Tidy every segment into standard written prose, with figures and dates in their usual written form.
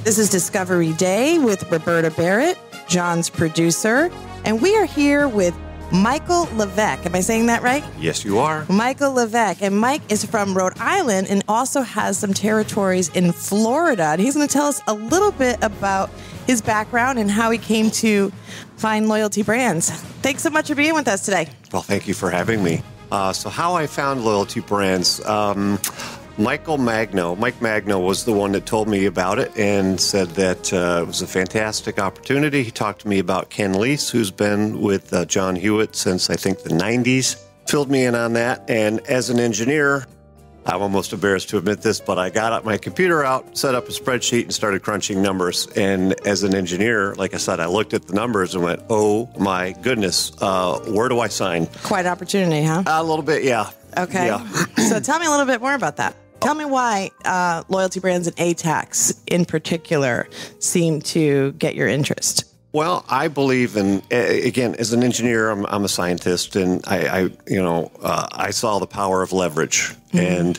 This is Discovery Day with Roberta Barrett, John's producer, and we are here with Michael Levesque. Am I saying that right? Yes, you are. Michael Levesque. And Mike is from Rhode Island and also has some territories in Florida. And he's going to tell us a little bit about his background and how he came to find Loyalty Brands. Thanks so much for being with us today. Well, thank you for having me. So how I found Loyalty Brands, Mike Magno was the one that told me about it and said that it was a fantastic opportunity. He talked to me about Ken Lease, who's been with John Hewitt since, I think, the 90s. Filled me in on that. And as an engineer, I'm almost embarrassed to admit this, but I got my computer out, set up a spreadsheet, and started crunching numbers. And as an engineer, like I said, I looked at the numbers and went, oh, my goodness, where do I sign? Quite an opportunity, huh? A little bit, yeah. Okay. Yeah. So tell me a little bit more about that. Tell me why Loyalty Brands and ATAX in particular seem to get your interest. Well, I believe in, again, as an engineer, I'm a scientist, and I saw the power of leverage, and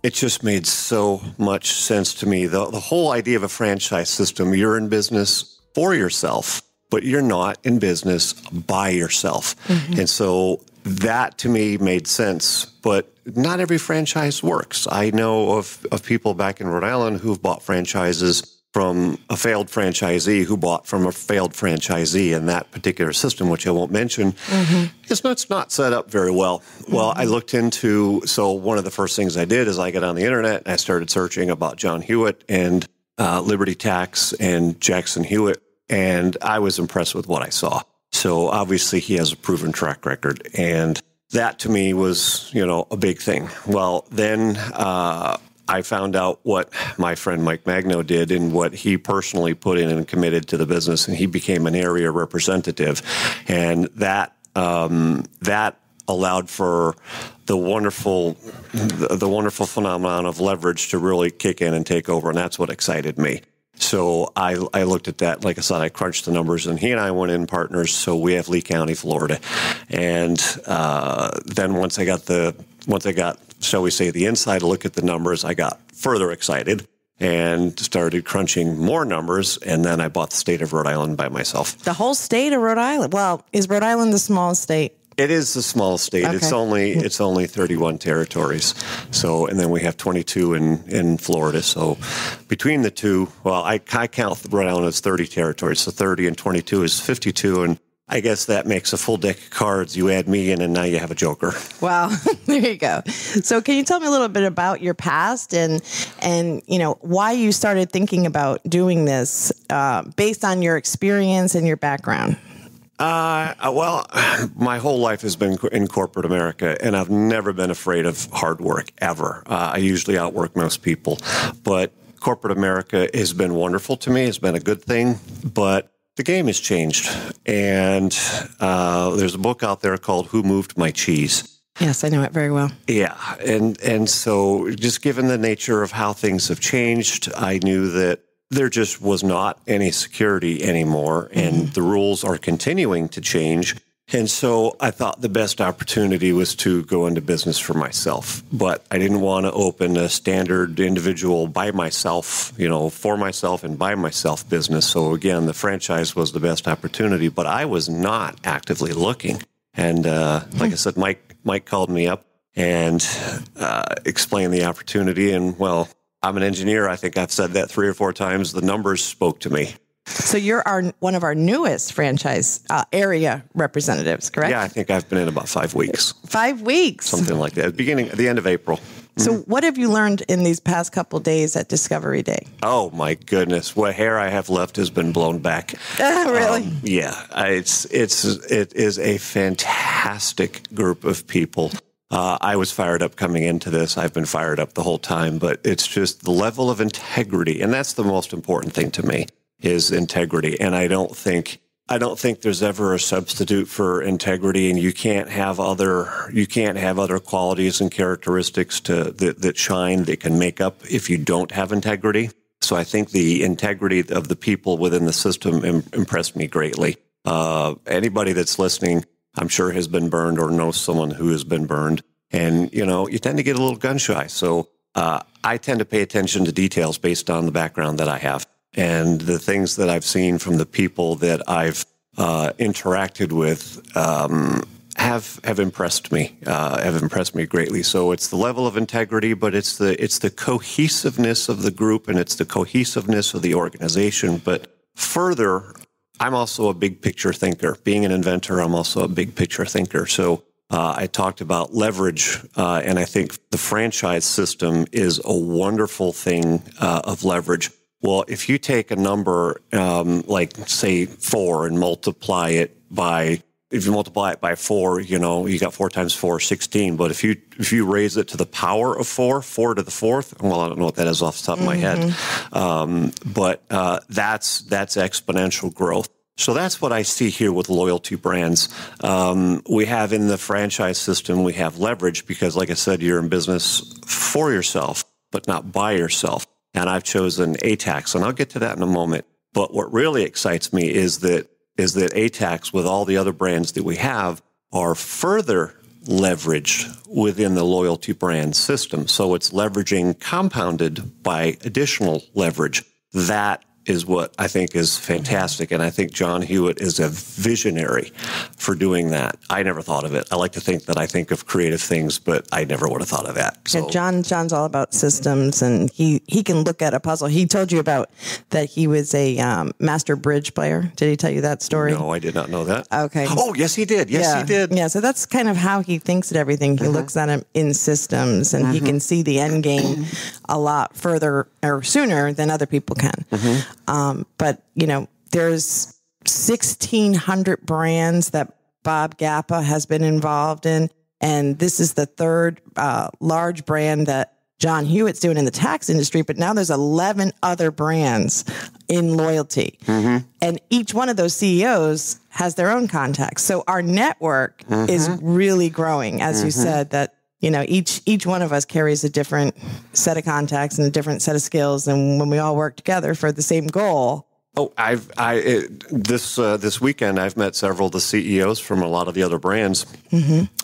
it just made so much sense to me. The whole idea of a franchise system, you're in business for yourself, but you're not in business by yourself. And so that to me made sense, but not every franchise works. I know of people back in Rhode Island who've bought franchises from a failed franchisee who bought from a failed franchisee, and that particular system, which I won't mention, it's not set up very well. Well, I looked into, so one of the first things I did is I got on the internet and I started searching about John Hewitt and Liberty Tax and Jackson Hewitt, and I was impressed with what I saw. So obviously he has a proven track record, and that to me was, a big thing. Well, then I found out what my friend Mike Magno did and what he personally put in and committed to the business, and he became an area representative, and that allowed for the wonderful phenomenon of leverage to really kick in and take over, and that's what excited me. So I looked at that. Like I said, I crunched the numbers, and he and I went in partners. So we have Lee County, Florida, and then once I got, shall we say, the inside look at the numbers, I got further excited and started crunching more numbers. And then I bought the state of Rhode Island by myself. The whole state of Rhode Island. Well, is Rhode Island the smallest state? It is the smallest state. Okay. It's only 31 territories. So, and then we have 22 in Florida. So between the two, well, I count Rhode Island as 30 territories. So 30 and 22 is 52. And I guess that makes a full deck of cards. You add me in, and now you have a joker. Wow. There you go. So can you tell me a little bit about your past and why you started thinking about doing this based on your experience and your background? Well, my whole life has been in corporate America, and I've never been afraid of hard work, ever. I usually outwork most people, but corporate America has been wonderful to me. It's been a good thing, but the game has changed, and there's a book out there called Who Moved My Cheese? Yes, I know it very well. Yeah, and so just given the nature of how things have changed, I knew that there just was not any security anymore, and the rules are continuing to change. And so I thought the best opportunity was to go into business for myself. But I didn't want to open a standard individual by myself, for myself and by myself business. So again, the franchise was the best opportunity, but I was not actively looking. And like I said, Mike called me up and explained the opportunity. And well, I'm an engineer. I think I've said that 3 or 4 times. The numbers spoke to me. So you're one of our newest franchise area representatives, correct? Yeah, I think I've been in about 5 weeks. 5 weeks? Something like that. At the end of April. So what have you learned in these past couple of days at Discovery Day? Oh, my goodness. What hair I have left has been blown back. Really? Yeah. It is a fantastic group of people. I was fired up coming into this. I've been fired up the whole time, but it's just the level of integrity. And that's the most important thing to me, is integrity. And I don't think there's ever a substitute for integrity, and you can't have other qualities and characteristics that shine, that can make up if you don't have integrity. So I think the integrity of the people within the system impressed me greatly. Anybody that's listening, I'm sure, has been burned or knows someone who has been burned. And, you tend to get a little gun shy. So I tend to pay attention to details based on the background that I have. And the things that I've seen from the people that I've interacted with have impressed me, greatly. So it's the level of integrity, but it's the cohesiveness of the group, and it's the cohesiveness of the organization. But further, I'm also a big picture thinker. Being an inventor, I'm also a big picture thinker. So I talked about leverage, and I think the franchise system is a wonderful thing of leverage. Well, if you take a number like, say, 4 and multiply it by, if you multiply it by 4, you got 4 times 4, 16. But if you raise it to the power of 4 to the 4th, well, I don't know what that is off the top of my head, but that's exponential growth. So that's what I see here with loyalty brands. We have in the franchise system, we have leverage because, like I said, you're in business for yourself, but not by yourself. And I've chosen ATAX, and I'll get to that in a moment. But what really excites me is that ATAX, with all the other brands that we have, are further leveraged within the loyalty brand system. So it's leveraging compounded by additional leverage. That is what I think is fantastic. And I think John Hewitt is a visionary for doing that. I never thought of it. I like to think that I think of creative things, but I never would have thought of that. So yeah, John's all about systems, and he can look at a puzzle. He told you about that he was a master bridge player. Did he tell you that story? No, I did not know that. Okay. Oh, yes, he did. Yes, he did. Yeah, so that's kind of how he thinks at everything. He looks at them in systems, and he can see the end game a lot further or sooner than other people can. But, there's 1,600 brands that Bob Gappa has been involved in, and this is the third large brand that John Hewitt's doing in the tax industry, but now there's 11 other brands in loyalty. And each one of those CEOs has their own contacts. So our network is really growing, as you said, that each one of us carries a different set of contacts and a different set of skills. And when we all work together for the same goal. Oh, this weekend I've met several of the CEOs from a lot of the other brands,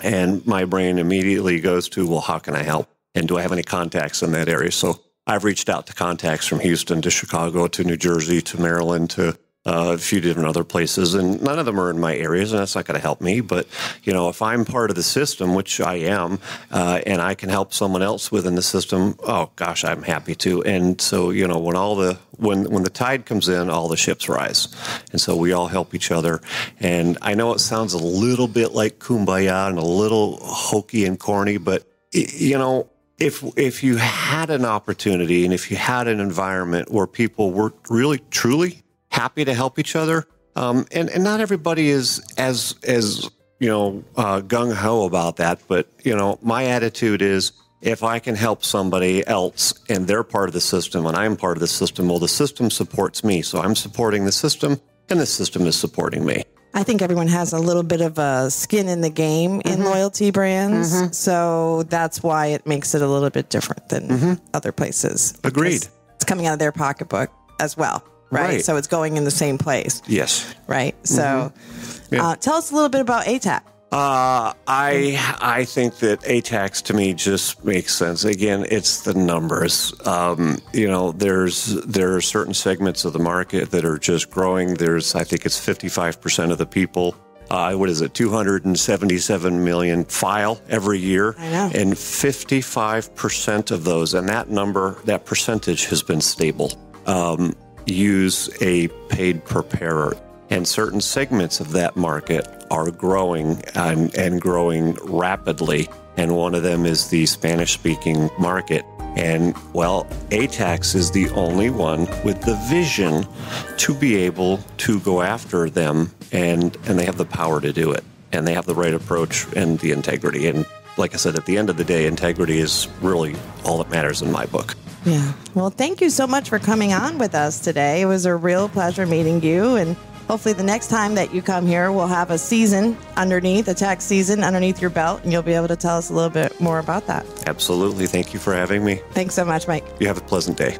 and my brain immediately goes to, well, how can I help? And do I have any contacts in that area? So I've reached out to contacts from Houston to Chicago to New Jersey to Maryland to a few different other places, and none of them are in my areas, and that's not going to help me. But, if I'm part of the system, which I am, and I can help someone else within the system, oh gosh, I'm happy to. And so, when the tide comes in, all the ships rise. And so we all help each other. And I know it sounds a little bit like Kumbaya and a little hokey and corny, but, if you had an opportunity and if you had an environment where people were really, truly happy to help each other, and not everybody is as gung ho about that, but my attitude is, if I can help somebody else and they're part of the system and I'm part of the system, well, the system supports me, so I'm supporting the system and the system is supporting me. I think everyone has a little bit of a skin in the game in loyalty brands, so that's why it makes it a little bit different than other places. Agreed. It's coming out of their pocketbook as well. Right. So it's going in the same place. Yes. Right. So tell us a little bit about ATAX. I think that ATAX to me just makes sense. Again, it's the numbers. There are certain segments of the market that are just growing. I think it's 55% of the people. 277 million file every year. I know. And 55% of those, and that percentage has been stable. Use a paid preparer, and certain segments of that market are growing and growing rapidly. And one of them is the Spanish-speaking market. And, well, ATAX is the only one with the vision to be able to go after them, and they have the power to do it. And they have the right approach and the integrity. And like I said, at the end of the day, integrity is really all that matters in my book. Yeah. Well, thank you so much for coming on with us today. It was a real pleasure meeting you, and hopefully the next time that you come here, we'll have a tax season underneath your belt, and you'll be able to tell us a little bit more about that. Absolutely. Thank you for having me. Thanks so much, Mike. You have a pleasant day.